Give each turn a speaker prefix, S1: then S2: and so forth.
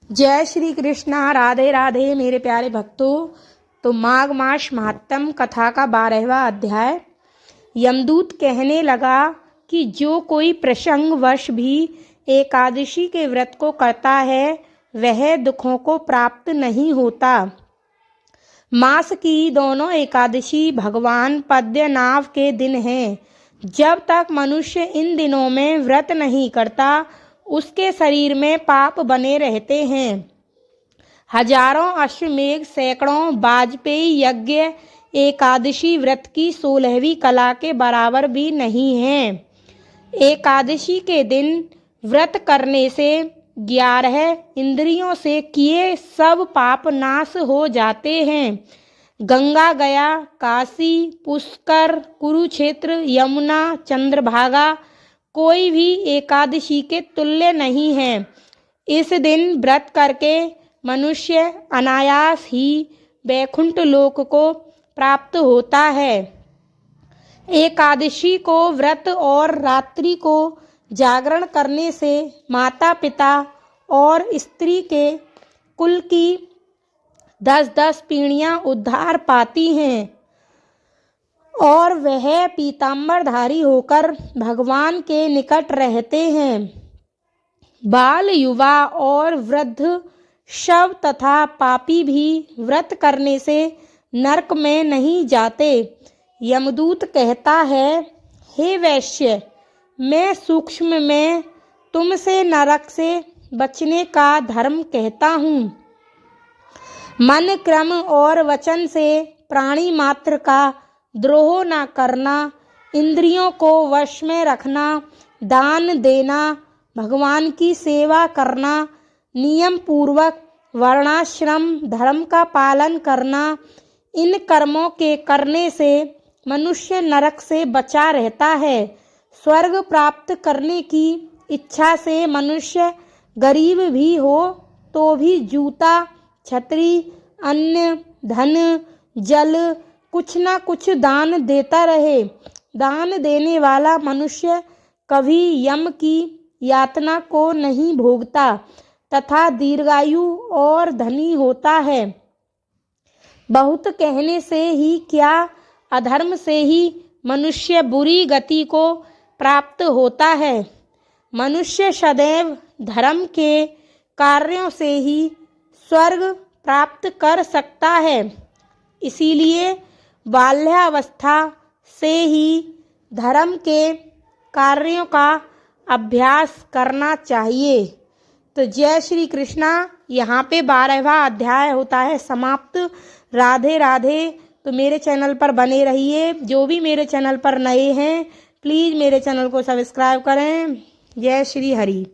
S1: जय श्री कृष्णा। राधे राधे मेरे प्यारे भक्तों। तो माघ मास महात्म कथा का 12वां अध्याय। यमदूत कहने लगा कि जो कोई प्रसंगवश भी एकादशी के व्रत को करता है वह दुखों को प्राप्त नहीं होता। मास की दोनों एकादशी भगवान पद्मनाभ के दिन हैं। जब तक मनुष्य इन दिनों में व्रत नहीं करता उसके शरीर में पाप बने रहते हैं। हजारों अश्वमेघ सैकड़ों वाजपेयी यज्ञ एकादशी व्रत की 16वीं कला के बराबर भी नहीं है। एकादशी के दिन व्रत करने से 11 इंद्रियों से किए सब पाप नाश हो जाते हैं। गंगा गया, काशी, पुष्कर, कुरुक्षेत्र, यमुना, चंद्रभागा कोई भी एकादशी के तुल्य नहीं है। इस दिन व्रत करके मनुष्य अनायास ही वैकुंठ लोक को प्राप्त होता है। एकादशी को व्रत और रात्रि को जागरण करने से माता पिता और स्त्री के कुल की 10-10 पीढ़ियां उद्धार पाती हैं और वह पीताम्बरधारी होकर भगवान के निकट रहते हैं। बाल, युवा और वृद्ध शव तथा पापी भी व्रत करने से नरक में नहीं जाते। यमदूत कहता है, हे वैश्य, मैं सूक्ष्म में तुमसे नरक से बचने का धर्म कहता हूँ। मन, क्रम और वचन से प्राणी मात्र का द्रोह न करना, इंद्रियों को वश में रखना, दान देना, भगवान की सेवा करना, नियम पूर्वक वर्णाश्रम धर्म का पालन करना, इन कर्मों के करने से मनुष्य नरक से बचा रहता है। स्वर्ग प्राप्त करने की इच्छा से मनुष्य गरीब भी हो तो भी जूता, छतरी, अन्न, धन, जल कुछ न कुछ दान देता रहे। दान देने वाला मनुष्य कभी यम की यातना को नहीं भोगता तथा दीर्घायु और धनी होता है। बहुत कहने से ही क्या, अधर्म से ही मनुष्य बुरी गति को प्राप्त होता है। मनुष्य सदैव धर्म के कार्यों से ही स्वर्ग प्राप्त कर सकता है। इसीलिए बाल्यावस्था से ही धर्म के कार्यों का अभ्यास करना चाहिए। तो जय श्री कृष्णा। यहाँ पे 12वां अध्याय होता है समाप्त। राधे राधे। तो मेरे चैनल पर बने रहिए। जो भी मेरे चैनल पर नए हैं प्लीज़ मेरे चैनल को सब्सक्राइब करें। जय श्री हरि।